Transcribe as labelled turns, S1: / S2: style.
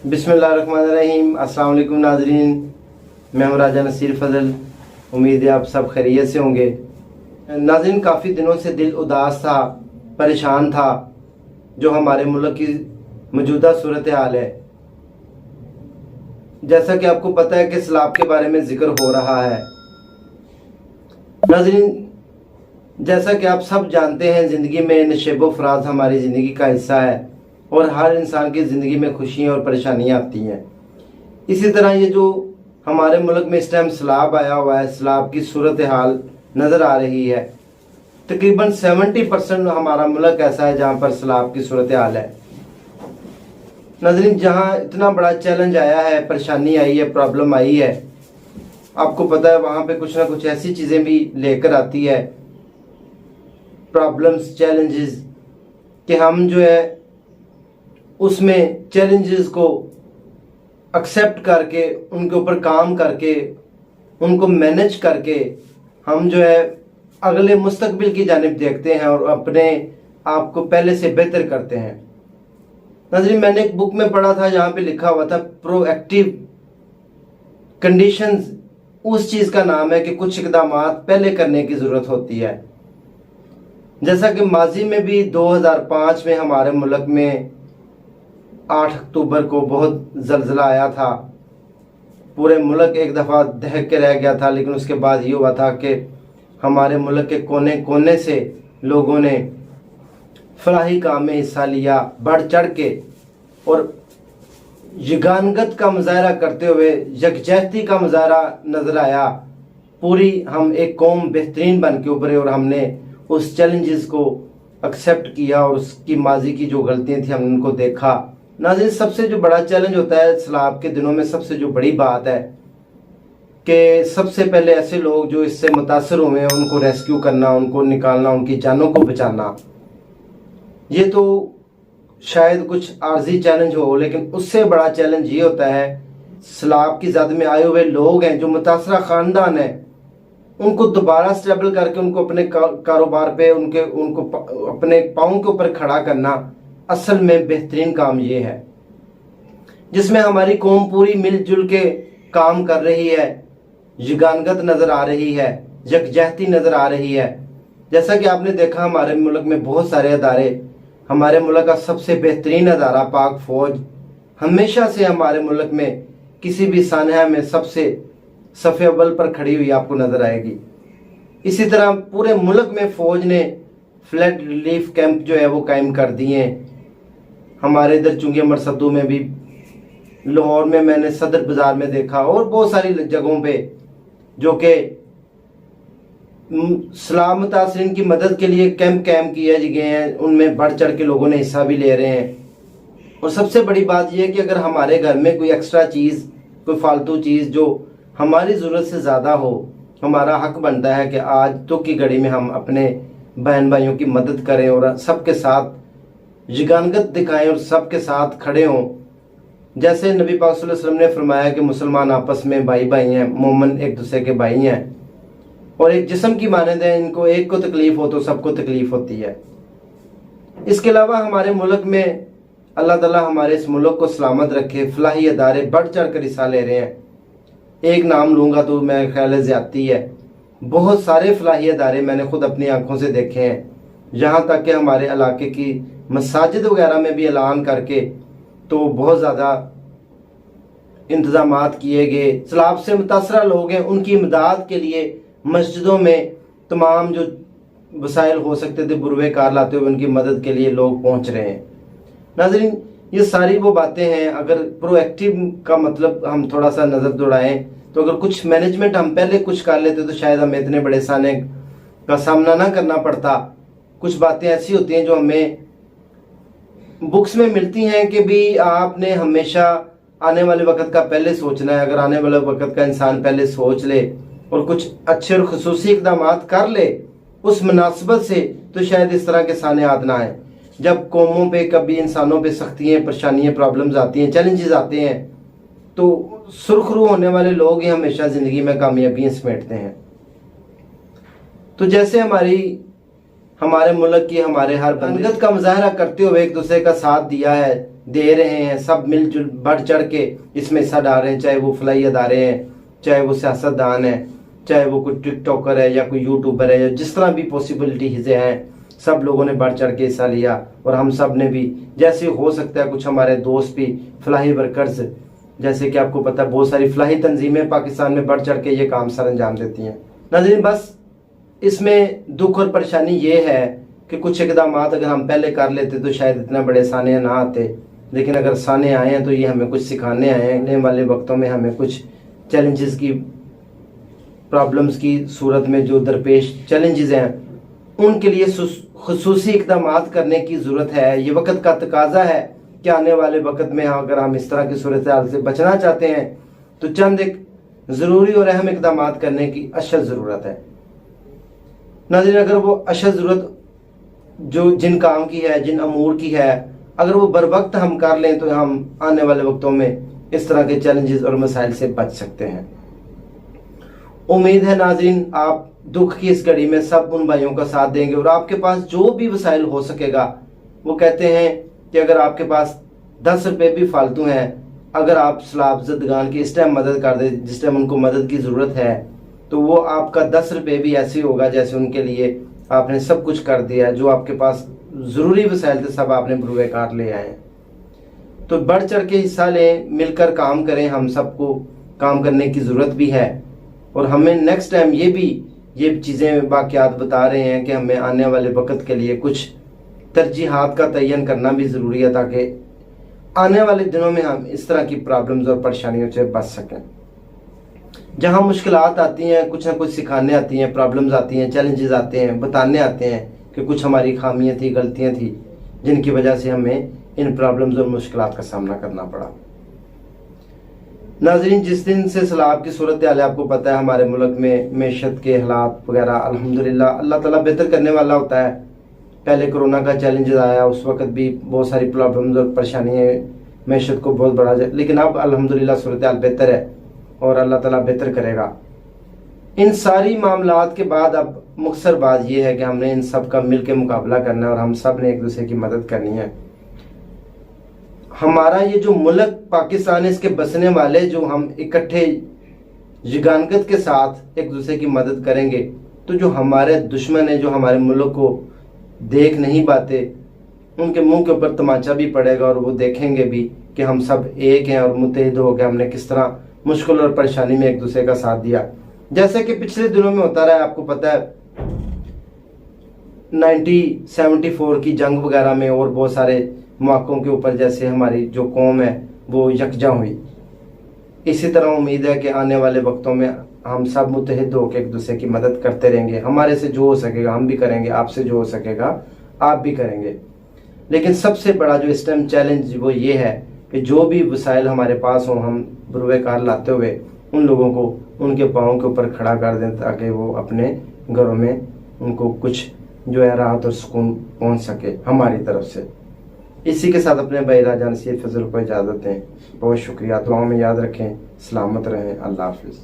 S1: बिस्मिल्लाहिर्रहमानिर्रहीम। अस्सलाम वालेकुम नाजरीन, मैं हूं राजा नसीर फजल। उम्मीद है आप सब खैरियत से होंगे। नाजरीन, काफ़ी दिनों से दिल उदास था, परेशान था जो हमारे मुल्क की मौजूदा सूरत हाल है। जैसा कि आपको पता है कि सैलाब के बारे में जिक्र हो रहा है। नाजरीन, जैसा कि आप सब जानते हैं, ज़िंदगी में नशेबो फराज हमारी ज़िंदगी का हिस्सा है और हर इंसान की ज़िंदगी में खुशियाँ और परेशानियाँ आती हैं। इसी तरह ये जो हमारे मुल्क में इस टाइम सैलाब आया हुआ है, सैलाब की सूरत हाल नज़र आ रही है। तकरीबन 70% हमारा मुल्क ऐसा है जहाँ पर सैलाब की सूरत हाल है। नाज़रीन, जहाँ इतना बड़ा चैलेंज आया है, परेशानी आई है, प्रॉब्लम आई है, आपको पता है वहाँ पे कुछ ना कुछ ऐसी चीज़ें भी लेकर आती है, प्रॉब्लम्स, चैलेंजेस, कि हम जो है उसमें चैलेंजेस को एक्सेप्ट करके, उनके ऊपर काम करके, उनको मैनेज करके हम जो है अगले मुस्तकबिल की जानिब देखते हैं और अपने आप को पहले से बेहतर करते हैं। नाज़रीन, मैंने एक बुक में पढ़ा था जहाँ पे लिखा हुआ था प्रोएक्टिव कंडीशंस। उस चीज़ का नाम है कि कुछ इक़दामात पहले करने की ज़रूरत होती है। जैसा कि माजी में भी 2005 में हमारे मुल्क में 8 अक्टूबर को बहुत ज़लज़ला आया था। पूरे मुल्क एक दफ़ा दहक के रह गया था, लेकिन उसके बाद ये हुआ था कि हमारे मुल्क के कोने कोने से लोगों ने फलाही काम में हिस्सा लिया, बढ़ चढ़ के, और यगानगत का मुजाहरा करते हुए यकजहती का मुजाहरा नज़र आया। पूरी हम एक कौम बेहतरीन बन के उभरे और हमने उस चैलेंजेस को एक्सेप्ट किया और उसकी माजी की जो गलतियां थी हमने उनको देखा। नाज़रीन, सबसे जो बड़ा चैलेंज होता है सैलाब के दिनों में, सबसे जो बड़ी बात है कि सबसे पहले ऐसे लोग जो इससे मुतासर हुए हैं उनको रेस्क्यू करना, उनको निकालना, उनकी जानों को बचाना। ये तो शायद कुछ आर्जी चैलेंज हो, लेकिन उससे बड़ा चैलेंज ये होता है सैलाब की ज़द में आए हुए लोग हैं, जो मुतासरा ख़ानदान है, उनको दोबारा स्टेबल करके उनको अपने कारोबार पे उनको अपने पाँव के ऊपर खड़ा करना असल में बेहतरीन काम ये है, जिसमें हमारी कौम पूरी मिलजुल के काम कर रही है, यगानगत नज़र आ रही है, यकजहती नज़र आ रही है। जैसा कि आपने देखा हमारे मुल्क में बहुत सारे अदारे, हमारे मुल्क का सबसे बेहतरीन अदारा पाक फ़ौज हमेशा से हमारे मुल्क में किसी भी सानहा में सबसे सफ़े अव्वल पर खड़ी हुई आपको नज़र आएगी। इसी तरह पूरे मुल्क में फ़ौज ने फ्लड रिलीफ कैंप जो है वो कायम कर दिए हैं। हमारे इधर चुंगी मरसदू में भी, लाहौर में मैंने सदर बाज़ार में देखा, और बहुत सारी जगहों पे जो कि सैलाब मुतासरीन की मदद के लिए कैंप किए गए हैं, उनमें बढ़ चढ़ के लोगों ने हिस्सा भी ले रहे हैं। और सबसे बड़ी बात यह है कि अगर हमारे घर में कोई एक्स्ट्रा चीज़, कोई फालतू चीज़ जो हमारी ज़रूरत से ज़्यादा हो, हमारा हक बनता है कि आज तो की घड़ी में हम अपने बहन भाइयों की मदद करें और सबके साथ यगानगत दिखाएं और सबके साथ खड़े हों। जैसे नबी पाक सल्लल्लाहु अलैहि वसल्लम ने फरमाया कि मुसलमान आपस में भाई भाई हैं, मोमिन एक दूसरे के भाई हैं और एक जिस्म की मानंद है, इनको एक को तकलीफ़ हो तो सबको तकलीफ़ होती है। इसके अलावा हमारे मुल्क में अल्लाह ताला हमारे इस मुल्क को सलामत रखे, फलाही अदारे बढ़ चढ़ कर हिस्सा ले रहे हैं। एक नाम लूँगा तो मेरे ख्याल ज़्यादती है, बहुत सारे फलाही अदारे मैंने खुद अपनी आंखों से देखे हैं। यहाँ तक कि हमारे इलाके की मसाजिद वगैरह में भी ऐलान करके तो बहुत ज़्यादा इंतज़ामात किए गए। सैलाब से मुतासरा लोग हैं, उनकी इमदाद के लिए मस्जिदों में तमाम जो वसाइल हो सकते थे बुरवे कार लाते हुए उनकी मदद के लिए लोग पहुँच रहे हैं। नाज़रीन, ये सारी वो बातें हैं। अगर प्रोएक्टिव का मतलब हम थोड़ा सा नज़र दौड़ाएं तो अगर कुछ मैनेजमेंट हम पहले कुछ कर लेते तो शायद हमें इतने बड़े साने का सामना ना करना पड़ता। कुछ बातें ऐसी होती हैं जो हमें बुक्स में मिलती हैं कि भी आपने हमेशा आने वाले वक्त का पहले सोचना है। अगर आने वाले वक्त का इंसान पहले सोच ले और कुछ अच्छे और खुसूसी इक़दामात कर ले उस मुनासिबत से, तो शायद इस तरह के सानेआत ना आए। जब कौमों पे, कभी इंसानों पे सख्तियाँ, परेशानियाँ, प्रॉब्लम्स आती हैं, चैलेंजेस आते हैं, तो सुरखरू होने वाले लोग ही हमेशा ज़िंदगी में कामयाबियाँ समेटते हैं। तो जैसे ہمارے ملک کی ہمارے ہر بندگت کا مظاہرہ کرتے ہوئے ایک دوسرے کا ساتھ دیا ہے، دے رہے ہیں، سب مل جل بڑھ چڑھ کے اس میں حصہ ڈال رہے ہیں، چاہے وہ فلاحی ادارے ہیں، چاہے وہ سیاستدان ہیں، چاہے وہ کوئی ٹک ٹاکر ہے یا کوئی یوٹیوبر ہے، یا جس طرح بھی پاسبلٹیز ہیں، سب لوگوں نے بڑھ چڑھ کے حصہ لیا، اور ہم سب نے بھی جیسے ہو سکتا ہے کچھ ہمارے دوست بھی فلاحی ورکرز، جیسے کہ آپ کو پتہ ہے بہت ساری فلاحی تنظیمیں پاکستان میں بڑھ چڑھ کے یہ کام سر انجام دیتی ہیں۔ ناظرین، بس اس میں دکھ اور پریشانی یہ ہے کہ کچھ اقدامات اگر ہم پہلے کر لیتے تو شاید اتنا بڑے سانحے نہ آتے، لیکن اگر سامنے آئے ہیں تو یہ ہمیں کچھ سکھانے آئے ہیں۔ آنے والے وقتوں میں ہمیں کچھ چیلنجز کی، پرابلمز کی صورت میں جو درپیش چیلنجز ہیں ان کے لیے خصوصی اقدامات کرنے کی ضرورت ہے۔ یہ وقت کا تقاضا ہے کہ آنے والے وقت میں اگر ہم اس طرح کی صورتحال سے بچنا چاہتے ہیں تو چند ایک ضروری اور اہم اقدامات کرنے کی اشد ضرورت ہے۔ ناظرین، اگر وہ اشد ضرورت جو جن کام کی ہے، جن امور کی ہے، اگر وہ بر وقت ہم کر لیں تو ہم آنے والے وقتوں میں اس طرح کے چیلنجز اور مسائل سے بچ سکتے ہیں۔ امید ہے ناظرین آپ دکھ کی اس گھڑی میں سب ان بھائیوں کا ساتھ دیں گے، اور آپ کے پاس جو بھی وسائل ہو سکے گا، وہ کہتے ہیں کہ اگر آپ کے پاس 10 روپے بھی فالتو ہیں، اگر آپ سیلاب زدگان کی اس ٹائم مدد کر دیں جس ٹائم ان کو مدد کی ضرورت ہے، تو وہ آپ کا 10 روپے بھی ایسے ہوگا جیسے ان کے لیے آپ نے سب کچھ کر دیا، جو آپ کے پاس ضروری وسائل تھے سب آپ نے بروئے کار لے آئے ہیں۔ تو بڑھ چڑھ کے حصہ لیں، مل کر کام کریں، ہم سب کو کام کرنے کی ضرورت بھی ہے، اور ہمیں نیکسٹ ٹائم یہ چیزیں واقعات بتا رہے ہیں کہ ہمیں آنے والے وقت کے لیے کچھ ترجیحات کا تعین کرنا بھی ضروری ہے تاکہ آنے والے دنوں میں ہم اس طرح کی پرابلمز اور پریشانیوں سے بچ سکیں۔ جہاں مشکلات آتی ہیں، کچھ نہ کچھ سکھانے آتی ہیں، پرابلمز آتی ہیں، چیلنجز آتے ہیں، بتانے آتے ہیں کہ کچھ ہماری خامیاں تھیں، غلطیاں تھیں، جن کی وجہ سے ہمیں ان پرابلمز اور مشکلات کا سامنا کرنا پڑا۔ ناظرین، جس دن سے سیلاب کی صورتحال آپ کو پتہ ہے ہمارے ملک میں معیشت کے حالات وغیرہ الحمدللہ اللہ تعالیٰ بہتر کرنے والا ہوتا ہے۔ پہلے کرونا کا چیلنجز آیا، اس وقت بھی بہت ساری پرابلمز اور پریشانیاں معیشت کو بہت بڑا جائے، لیکن اب الحمدللہ صورتحال بہتر ہے اور اللہ تعالیٰ بہتر کرے گا۔ ان ساری معاملات کے بعد اب مختصر بات یہ ہے کہ ہم نے ان سب کا مل کے مقابلہ کرنا ہے، اور ہم سب نے ایک دوسرے کی مدد کرنی ہے۔ ہمارا یہ جو ملک پاکستان ہے، اس کے بسنے والے جو ہم اکٹھے یگانگت کے ساتھ ایک دوسرے کی مدد کریں گے تو جو ہمارے دشمن ہیں، جو ہمارے ملک کو دیکھ نہیں پاتے، ان کے منہ کے اوپر تمانچہ بھی پڑے گا، اور وہ دیکھیں گے بھی کہ ہم سب ایک ہیں اور متحد ہو کے ہم نے کس طرح مشکل اور پریشانی میں ایک دوسرے کا ساتھ دیا۔ جیسے کہ پچھلے دنوں میں ہوتا رہا ہے، آپ کو پتہ ہے 1974 کی جنگ وغیرہ میں اور بہت سارے مواقعوں کے اوپر جیسے ہماری جو قوم ہے وہ یکجا ہوئی۔ اسی طرح امید ہے کہ آنے والے وقتوں میں ہم سب متحد ہو کے ایک دوسرے کی مدد کرتے رہیں گے۔ ہمارے سے جو ہو سکے گا ہم بھی کریں گے، آپ سے جو ہو سکے گا آپ بھی کریں گے۔ لیکن سب سے بڑا جو اس ٹائم چیلنج وہ یہ ہے کہ جو بھی وسائل ہمارے پاس ہوں ہم بروئے کار لاتے ہوئے ان لوگوں کو ان کے پاؤں کے اوپر کھڑا کر دیں تاکہ وہ اپنے گھروں میں ان کو کچھ جو ہے راحت اور سکون پہنچ سکے ہماری طرف سے۔ اسی کے ساتھ اپنے بھائی راجہ نصیر فضل کو اجازت دیں۔ بہت شکریہ، دعاؤں میں یاد رکھیں، سلامت رہیں، اللہ حافظ۔